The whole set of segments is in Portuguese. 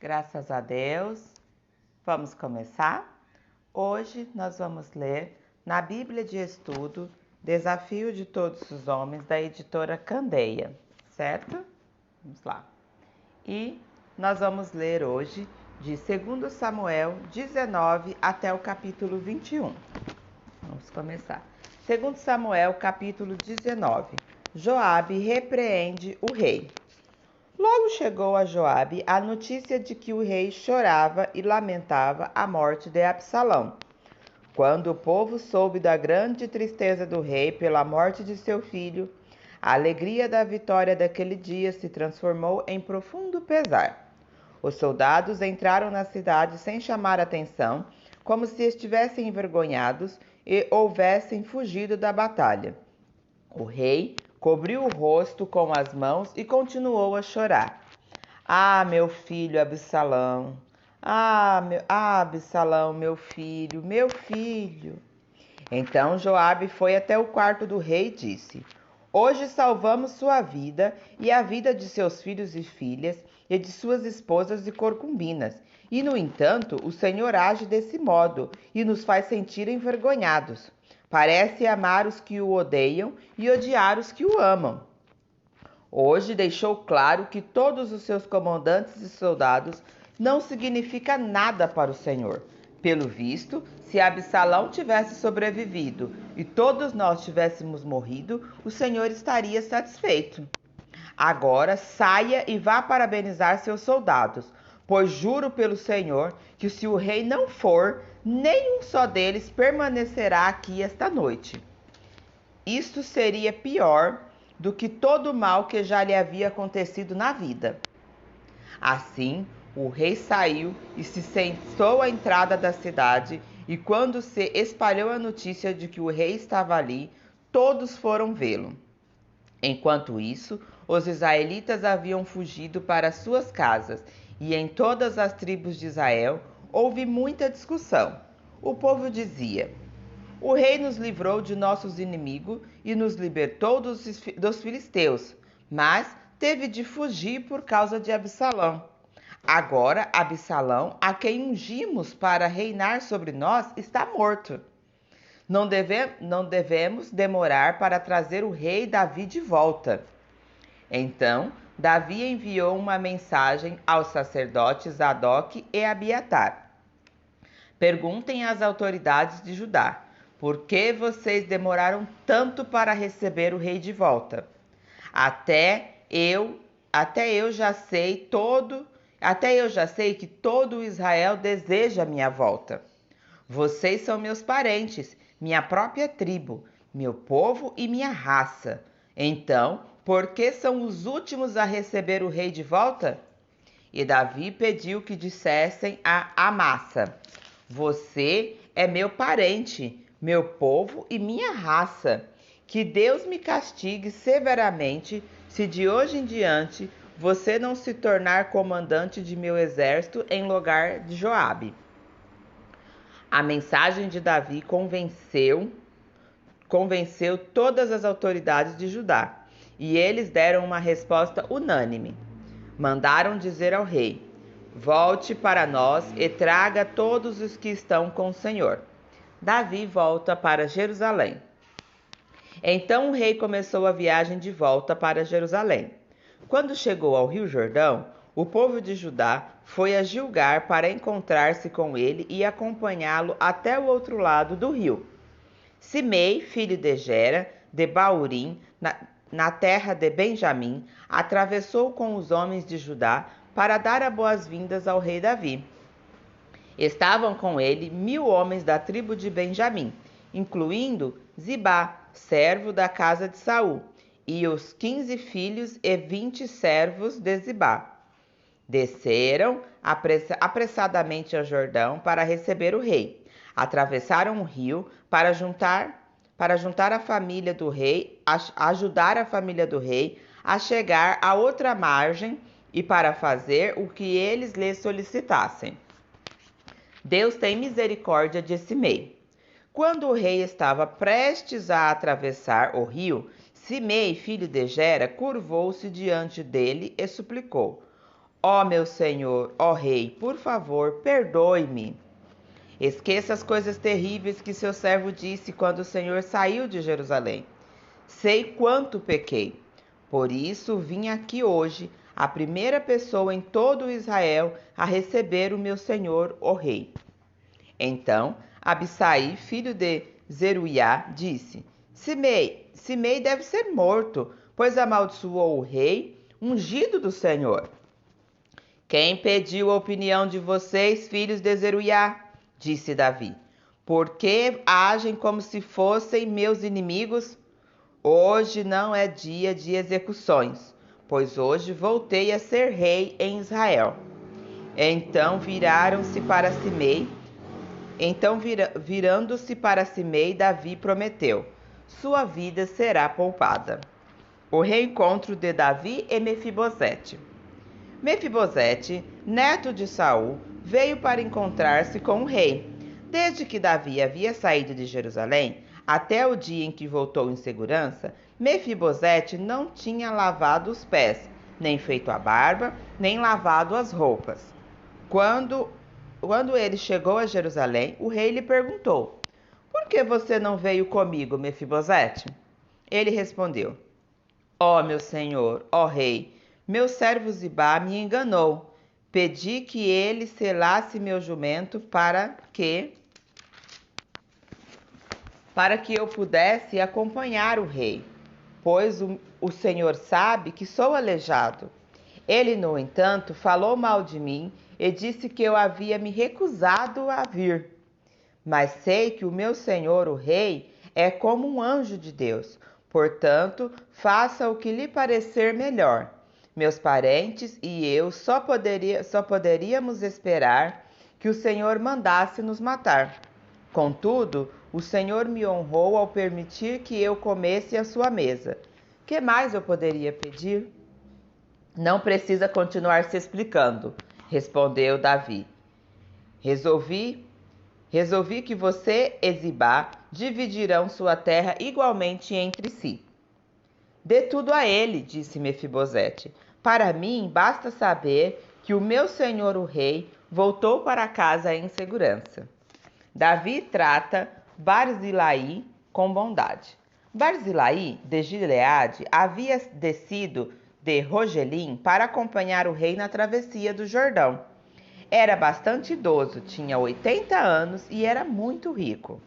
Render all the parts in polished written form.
Graças a Deus. Vamos começar? Hoje nós vamos ler na Bíblia de Estudo Desafio de Todos os Homens, da editora Candeia, certo? Vamos lá. E nós vamos ler hoje de 2 Samuel 19 até o capítulo 21. Vamos começar. 2 Samuel, capítulo 19. Joabe repreende o rei. Logo chegou a Joabe a notícia de que o rei chorava e lamentava a morte de Absalão. Quando o povo soube da grande tristeza do rei pela morte de seu filho, a alegria da vitória daquele dia se transformou em profundo pesar. Os soldados entraram na cidade sem chamar atenção, como se estivessem envergonhados e houvessem fugido da batalha. O rei cobriu o rosto com as mãos e continuou a chorar. Ah, meu filho Absalão! Absalão, meu filho, meu filho! Então Joabe foi até o quarto do rei e disse: Hoje salvamos sua vida e a vida de seus filhos e filhas e de suas esposas e concubinas. E, no entanto, o Senhor age desse modo e nos faz sentir envergonhados. Parece amar os que o odeiam e odiar os que o amam. Hoje deixou claro que todos os seus comandantes e soldados não significam nada para o Senhor. Pelo visto, se Absalão tivesse sobrevivido e todos nós tivéssemos morrido, o Senhor estaria satisfeito. Agora saia e vá parabenizar seus soldados, pois juro pelo Senhor que se o rei não for, nenhum só deles permanecerá aqui esta noite. Isto seria pior do que todo o mal que já lhe havia acontecido na vida. Assim, o rei saiu e se sentou à entrada da cidade, e quando se espalhou a notícia de que o rei estava ali, todos foram vê-lo. Enquanto isso, os israelitas haviam fugido para suas casas, e em todas as tribos de Israel houve muita discussão. O povo dizia: O rei nos livrou de nossos inimigos e nos libertou dos filisteus, mas teve de fugir por causa de Absalão. Agora, Absalão, a quem ungimos para reinar sobre nós, está morto. Não devemos demorar para trazer o rei Davi de volta. Então, Davi enviou uma mensagem aos sacerdotes Zadok e Abiatar. Perguntem às autoridades de Judá: por que vocês demoraram tanto para receber o rei de volta? Até eu já sei que todo Israel deseja minha volta. Vocês são meus parentes, minha própria tribo, meu povo e minha raça. Então, por que são os últimos a receber o rei de volta? E Davi pediu que dissessem a Amassa: Você é meu parente, meu povo e minha raça. Que Deus me castigue severamente se de hoje em diante você não se tornar comandante de meu exército em lugar de Joabe. A mensagem de Davi convenceu todas as autoridades de Judá, e eles deram uma resposta unânime. Mandaram dizer ao rei: Volte para nós e traga todos os que estão com o Senhor. Davi volta para Jerusalém. Então o rei começou a viagem de volta para Jerusalém. Quando chegou ao Rio Jordão, o povo de Judá foi a Gilgal para encontrar-se com ele e acompanhá-lo até o outro lado do rio. Simei, filho de Gera, de Baurim, na terra de Benjamim, atravessou com os homens de Judá para dar as boas-vindas ao rei Davi. Estavam com ele 1000 homens da tribo de Benjamim, incluindo Zibá, servo da casa de Saul, e os 15 filhos e 20 servos de Zibá. Desceram apressadamente ao Jordão para receber o rei. Atravessaram o rio para juntar a família do rei, ajudar a família do rei a chegar à outra margem e para fazer o que eles lhe solicitassem. Deus tem misericórdia de Simei. Quando o rei estava prestes a atravessar o rio, Simei, filho de Gera, curvou-se diante dele e suplicou: Ó meu senhor, ó rei, por favor, perdoe-me. Esqueça as coisas terríveis que seu servo disse quando o Senhor saiu de Jerusalém. Sei quanto pequei. Por isso vim aqui hoje, a primeira pessoa em todo Israel a receber o meu senhor, o rei. Então Abissai, filho de Zeruiá, disse: Simei deve ser morto, pois amaldiçoou o rei, ungido do Senhor. Quem pediu a opinião de vocês, filhos de Zeruiá? Disse Davi. Por que agem como se fossem meus inimigos? Hoje não é dia de execuções, pois hoje voltei a ser rei em Israel. Então viraram-se para Simei. Virando-se para Simei, Davi prometeu: sua vida será poupada. O reencontro de Davi e Mefibosete. Mefibosete, neto de Saul, veio para encontrar-se com o rei. Desde que Davi havia saído de Jerusalém, até o dia em que voltou em segurança, Mefibosete não tinha lavado os pés, nem feito a barba, nem lavado as roupas. Quando ele chegou a Jerusalém, o rei lhe perguntou: por que você não veio comigo, Mefibosete? Ele respondeu: ó meu senhor, ó rei, meu servo Zibá me enganou. Pedi que ele selasse meu jumento para que eu pudesse acompanhar o rei, pois o Senhor sabe que sou aleijado. Ele, no entanto, falou mal de mim e disse que eu havia me recusado a vir. Mas sei que o meu senhor, o rei, é como um anjo de Deus. Portanto, faça o que lhe parecer melhor. Meus parentes e eu só poderíamos esperar que o Senhor mandasse nos matar. Contudo, o Senhor me honrou ao permitir que eu comesse à sua mesa. Que mais eu poderia pedir? Não precisa continuar se explicando, respondeu Davi. Resolvi que você e Zibá dividirão sua terra igualmente entre si. Dê tudo a ele, disse Mefibosete. Para mim, basta saber que o meu senhor o rei voltou para casa em segurança. Davi trata Barzilai com bondade. Barzilai, de Gileade, havia descido de Rogelim para acompanhar o rei na travessia do Jordão. Era bastante idoso, tinha 80 anos e era muito rico.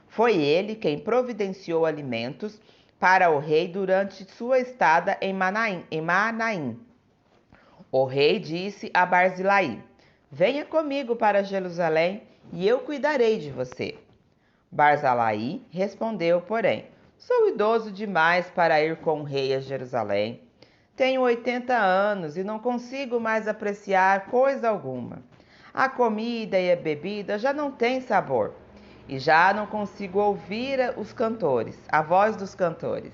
Foi ele quem providenciou alimentos para o rei durante sua estada em Manaim. O rei disse a Barzilai: venha comigo para Jerusalém e eu cuidarei de você. Barzilai respondeu, porém: sou idoso demais para ir com o rei a Jerusalém. Tenho 80 anos e não consigo mais apreciar coisa alguma. A comida e a bebida já não têm sabor e já não consigo ouvir a voz dos cantores.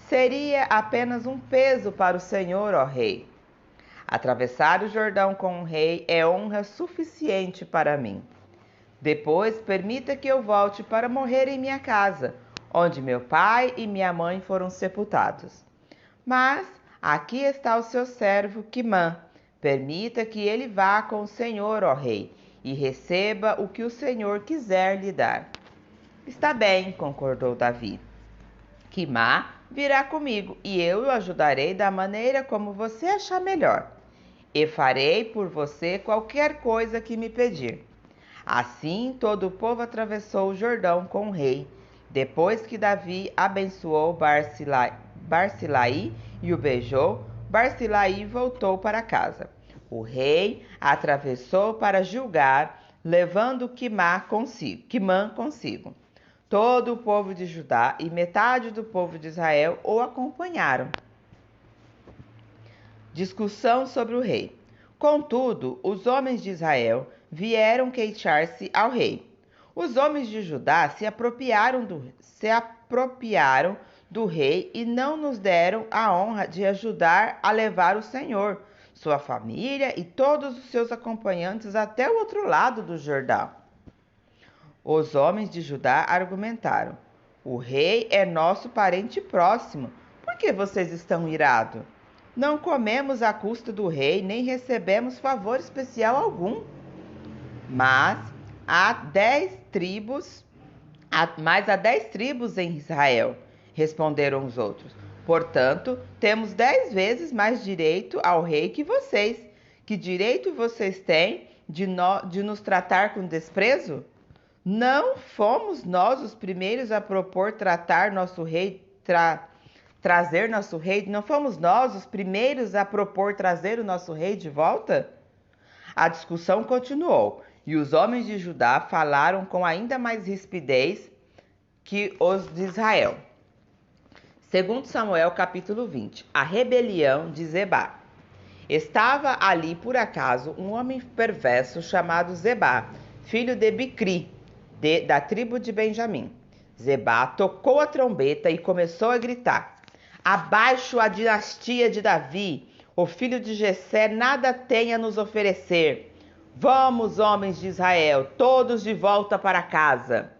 Seria apenas um peso para o Senhor, ó rei. Atravessar o Jordão com o rei é honra suficiente para mim. Depois, permita que eu volte para morrer em minha casa, onde meu pai e minha mãe foram sepultados. Mas aqui está o seu servo Quimã. Permita que ele vá com o Senhor, ó rei, e receba o que o Senhor quiser lhe dar. Está bem, concordou Davi. Quimã virá comigo e eu o ajudarei da maneira como você achar melhor. E farei por você qualquer coisa que me pedir. Assim todo o povo atravessou o Jordão com o rei. Depois que Davi abençoou Barzilai e o beijou, Barzilai voltou para casa. O rei atravessou para Gilgal, levando Quimã consigo. Todo o povo de Judá e metade do povo de Israel o acompanharam. Discussão sobre o rei. Contudo, os homens de Israel vieram queixar-se ao rei. Os homens de Judá se apropriaram do rei e não nos deram a honra de ajudar a levar o Senhor, sua família e todos os seus acompanhantes até o outro lado do Jordão. Os homens de Judá argumentaram: o rei é nosso parente próximo. Por que vocês estão irados? Não comemos à custa do rei, nem recebemos favor especial algum. Mas há 10 tribos em Israel, responderam os outros. Portanto, temos 10 vezes mais direito ao rei que vocês. Que direito vocês têm de nos tratar com desprezo? Não fomos nós os primeiros a propor trazer nosso rei? Não fomos nós os primeiros a propor trazer o nosso rei de volta? A discussão continuou, e os homens de Judá falaram com ainda mais rispidez que os de Israel. Segundo Samuel, capítulo 20. A rebelião de Zebá. Estava ali, por acaso, um homem perverso chamado Zebá, filho de Bicri, da tribo de Benjamim. Zebá tocou a trombeta e começou a gritar: abaixo a dinastia de Davi! O filho de Jessé nada tem a nos oferecer. Vamos, homens de Israel, todos de volta para casa.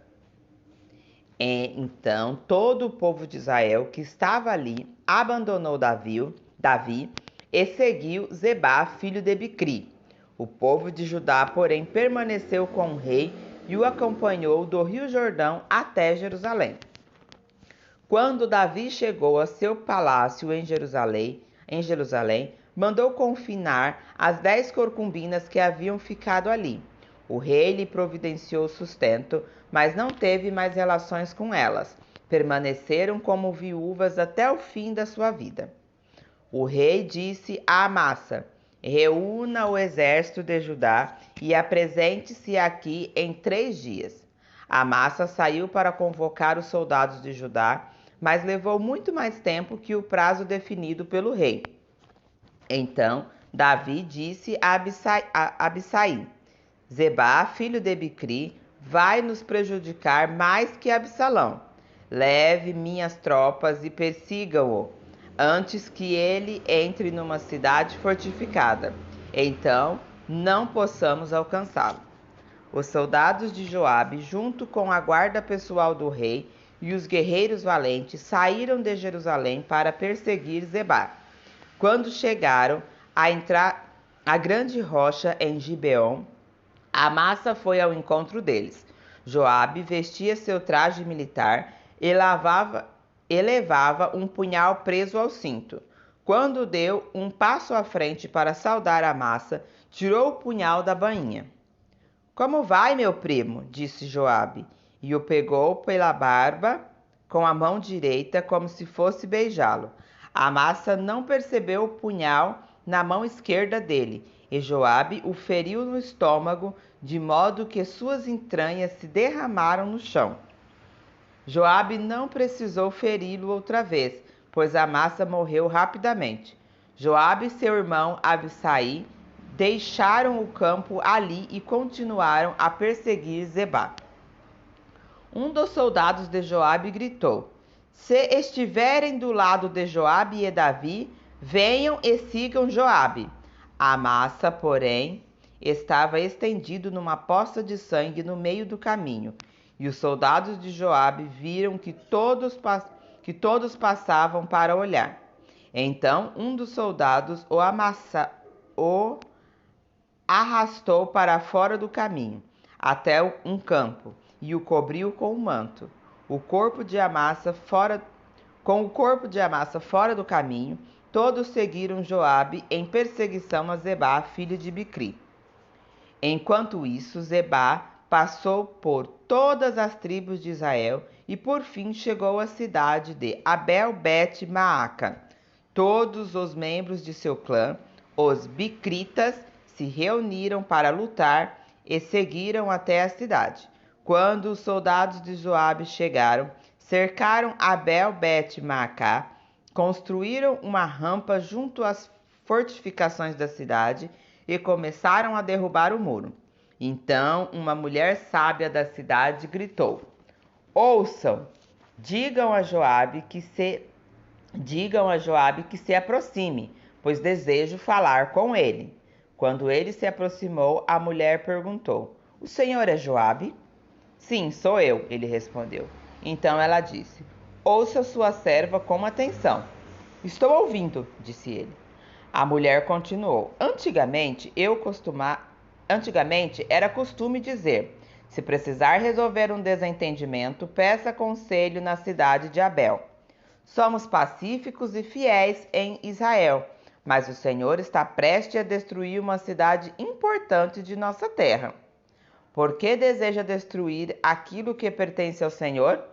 Então todo o povo de Israel que estava ali abandonou Davi e seguiu Zebá, filho de Bicri. O povo de Judá, porém, permaneceu com o rei e o acompanhou do rio Jordão até Jerusalém. Quando Davi chegou a seu palácio em Jerusalém, mandou confinar as 10 concubinas que haviam ficado ali. O rei lhe providenciou sustento, mas não teve mais relações com elas. Permaneceram como viúvas até o fim da sua vida. O rei disse a Amasa: reúna o exército de Judá e apresente-se aqui em 3 dias. Amasa saiu para convocar os soldados de Judá, mas levou muito mais tempo que o prazo definido pelo rei. Então Davi disse a Abissai: Zebá, filho de Bicri, vai nos prejudicar mais que Absalão. Leve minhas tropas e persigam-o, antes que ele entre numa cidade fortificada. Então não possamos alcançá-lo. Os soldados de Joabe, junto com a guarda pessoal do rei e os guerreiros valentes, saíram de Jerusalém para perseguir Zebá. Quando chegaram à grande rocha em Gibeon, Amasa foi ao encontro deles. Joabe vestia seu traje militar e levava um punhal preso ao cinto. Quando deu um passo à frente para saudar Amasa, tirou o punhal da bainha. Como vai, meu primo? Disse Joabe, e o pegou pela barba com a mão direita como se fosse beijá-lo. Amasa não percebeu o punhal na mão esquerda dele, e Joabe o feriu no estômago, de modo que suas entranhas se derramaram no chão. Joabe não precisou feri-lo outra vez, pois Amasa morreu rapidamente. Joabe e seu irmão Abissai deixaram o campo ali e continuaram a perseguir Zebá. Um dos soldados de Joabe gritou: se estiverem do lado de Joabe e Davi, venham e sigam Joabe. Amasa, porém, estava estendido numa poça de sangue no meio do caminho, e os soldados de Joabe viram que todos passavam para olhar. Então um dos soldados o arrastou para fora do caminho, até um campo, e o cobriu com um manto. Com o corpo de Amasa fora do caminho, todos seguiram Joabe em perseguição a Zebá, filho de Bicri. Enquanto isso, Zebá passou por todas as tribos de Israel e por fim chegou à cidade de Abel-Bet-Maaca. Todos os membros de seu clã, os Bicritas, se reuniram para lutar e seguiram até a cidade. Quando os soldados de Joabe chegaram, cercaram Abel-Bet-Maaca, construíram uma rampa junto às fortificações da cidade e começaram a derrubar o muro. Então uma mulher sábia da cidade gritou: ouçam, digam a Joabe que se aproxime, pois desejo falar com ele. Quando ele se aproximou, a mulher perguntou: o senhor é Joabe? Sim, sou eu, ele respondeu. Então ela disse: ouça sua serva com atenção. Estou ouvindo, disse ele. A mulher continuou: Antigamente era costume dizer: se precisar resolver um desentendimento, peça conselho na cidade de Abel. Somos pacíficos e fiéis em Israel, mas o Senhor está prestes a destruir uma cidade importante de nossa terra. Por que deseja destruir aquilo que pertence ao Senhor?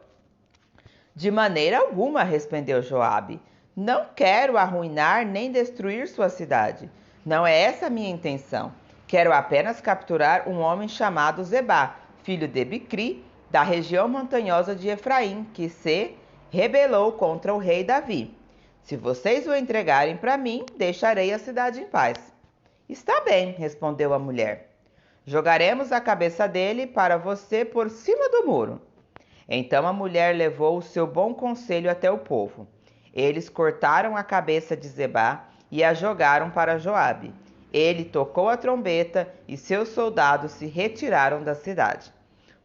De maneira alguma, respondeu Joabe. Não quero arruinar nem destruir sua cidade. Não é essa a minha intenção. Quero apenas capturar um homem chamado Zebá, filho de Bicri, da região montanhosa de Efraim, que se rebelou contra o rei Davi. Se vocês o entregarem para mim, deixarei a cidade em paz. Está bem, respondeu a mulher. Jogaremos a cabeça dele para você por cima do muro. Então a mulher levou o seu bom conselho até o povo. Eles cortaram a cabeça de Zebá e a jogaram para Joabe. Ele tocou a trombeta e seus soldados se retiraram da cidade.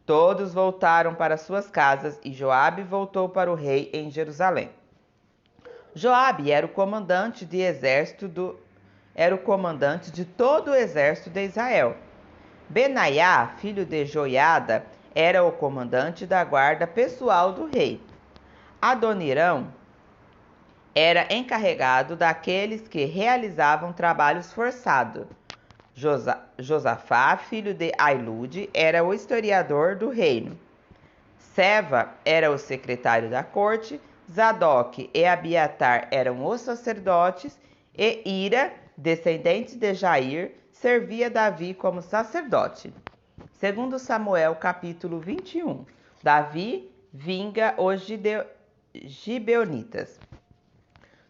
Todos voltaram para suas casas e Joabe voltou para o rei em Jerusalém. Joabe era o comandante de todo o exército de Israel. Benaiá, filho de Joiada, era o comandante da guarda pessoal do rei. Adonirão era encarregado daqueles que realizavam trabalhos forçados. Josafá, filho de Ailude, era o historiador do reino. Seva era o secretário da corte. Zadok e Abiatar eram os sacerdotes. E Ira, descendente de Jair, servia Davi como sacerdote. Segundo Samuel, capítulo 21. Davi vinga os gibeonitas.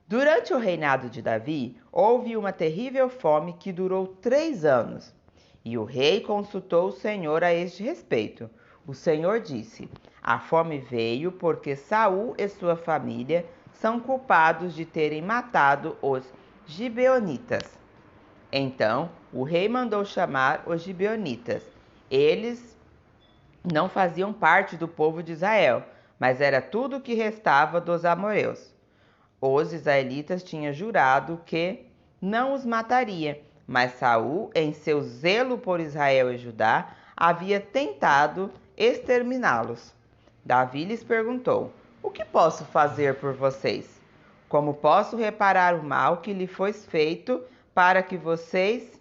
Durante o reinado de Davi, houve uma terrível fome que durou 3 anos. E o rei consultou o Senhor a este respeito. O Senhor disse: a fome veio porque Saul e sua família são culpados de terem matado os gibeonitas. Então o rei mandou chamar os gibeonitas. Eles não faziam parte do povo de Israel, mas era tudo o que restava dos amoreus. Os israelitas tinham jurado que não os mataria, mas Saul, em seu zelo por Israel e Judá, havia tentado exterminá-los. Davi lhes perguntou: o que posso fazer por vocês? Como posso reparar o mal que lhe foi feito para que vocês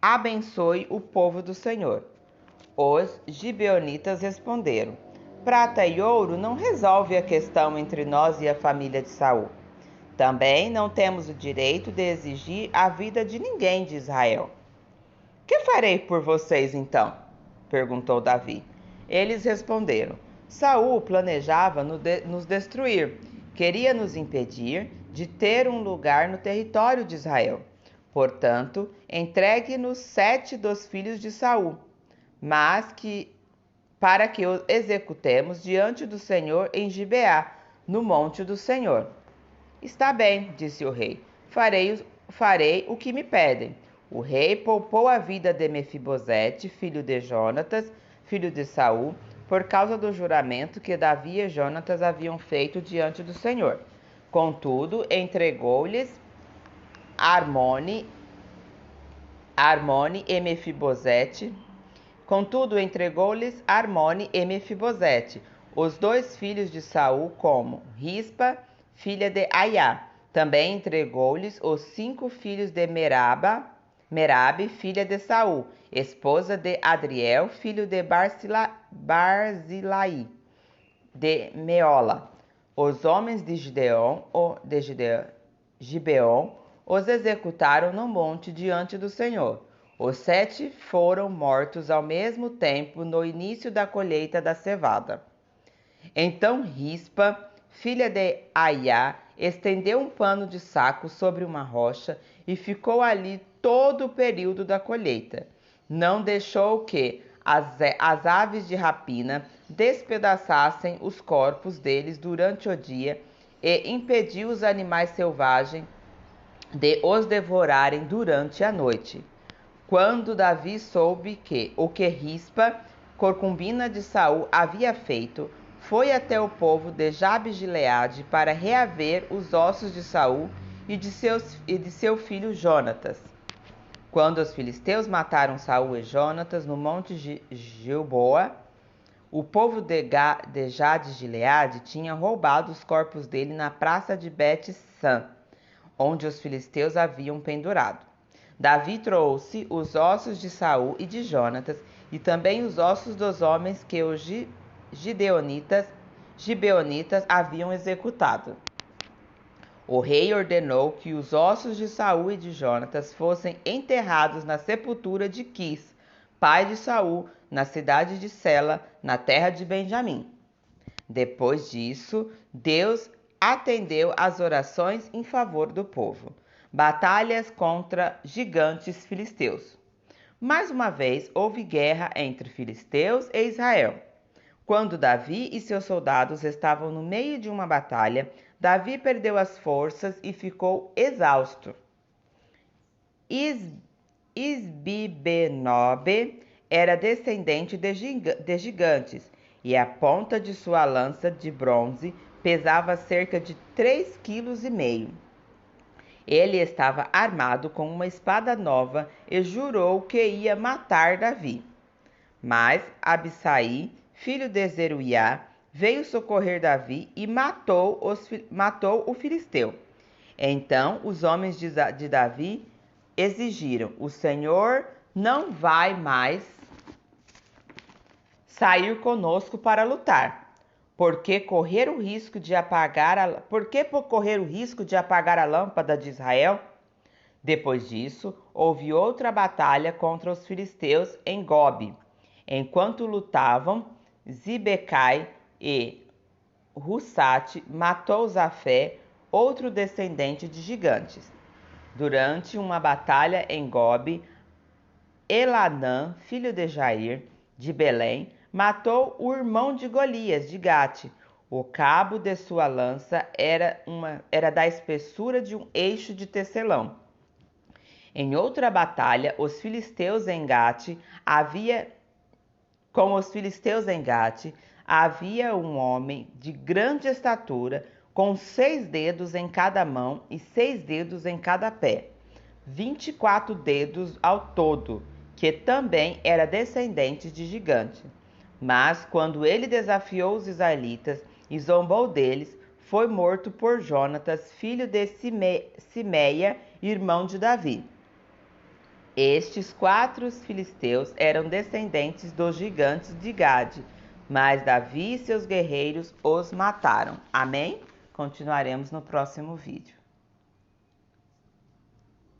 abençoem o povo do Senhor? Os gibeonitas responderam: prata e ouro não resolve a questão entre nós e a família de Saul. Também não temos o direito de exigir a vida de ninguém de Israel. Que farei por vocês então? Perguntou Davi. Eles responderam: Saul planejava nos destruir, queria nos impedir de ter um lugar no território de Israel. Portanto, entregue-nos 7 dos filhos de Saul, para que os executemos diante do Senhor em Gibeá, no monte do Senhor. Está bem, disse o rei, farei o que me pedem. O rei poupou a vida de Mefibosete, filho de Jonatas, filho de Saul, por causa do juramento que Davi e Jonatas haviam feito diante do Senhor. Contudo, entregou-lhes Armone e Mefibosete. Os 2 filhos de Saul, como Rispa, filha de Aiá. Também entregou-lhes os 5 filhos de Merabe, filha de Saul, esposa de Adriel, filho de Barzilai, de Meola. Os homens de Gibeon os executaram no monte diante do Senhor. Os 7 foram mortos ao mesmo tempo no início da colheita da cevada. Então Rispa, filha de Aiá, estendeu um pano de saco sobre uma rocha e ficou ali todo o período da colheita. Não deixou que as aves de rapina despedaçassem os corpos deles durante o dia e impediu os animais selvagens de os devorarem durante a noite. Quando Davi soube o que Rispa, concubina de Saul, havia feito, foi até o povo de Jabe-Gileade para reaver os ossos de Saul e de seu filho Jonatas. Quando os filisteus mataram Saul e Jonatas no monte Gilboa, o povo de Jades de Gileade tinha roubado os corpos dele na praça de Bet-San, onde os filisteus haviam pendurado. Davi trouxe os ossos de Saul e de Jonatas, e também os ossos dos homens que os gibeonitas haviam executado. O rei ordenou que os ossos de Saul e de Jonatas fossem enterrados na sepultura de Quis, pai de Saul, na cidade de Sela, na terra de Benjamim. Depois disso, Deus atendeu às orações em favor do povo. Batalhas contra gigantes filisteus. Mais uma vez, houve guerra entre filisteus e Israel. Quando Davi e seus soldados estavam no meio de uma batalha, Davi perdeu as forças e ficou exausto. Isbibenobe era descendente de gigantes, e a ponta de sua lança de bronze pesava cerca de 3,5 kg. Ele estava armado com uma espada nova e jurou que ia matar Davi. Mas Abissai, filho de Zeruiá, veio socorrer Davi e matou o filisteu. Então os homens de Davi exigiram: o Senhor não vai mais sair conosco para lutar. Por que correr o risco de apagar a lâmpada de Israel? Depois disso, houve outra batalha contra os filisteus em Gobe. Enquanto lutavam, Zibecai e Hussate matou Zafé, outro descendente de gigantes. Durante uma batalha em Gobe, Elanã, filho de Jair, de Belém, matou o irmão de Golias, de Gate. O cabo de sua lança era da espessura de um eixo de tecelão. Em outra batalha, com os filisteus em Gate, havia um homem de grande estatura, com 6 dedos em cada mão e 6 dedos em cada pé, 24 dedos ao todo, que também era descendente de gigante. Mas quando ele desafiou os israelitas e zombou deles, foi morto por Jonatas, filho de Simeia, irmão de Davi. Estes 4 filisteus eram descendentes dos gigantes de Gade, mas Davi e seus guerreiros os mataram. Amém? Continuaremos no próximo vídeo.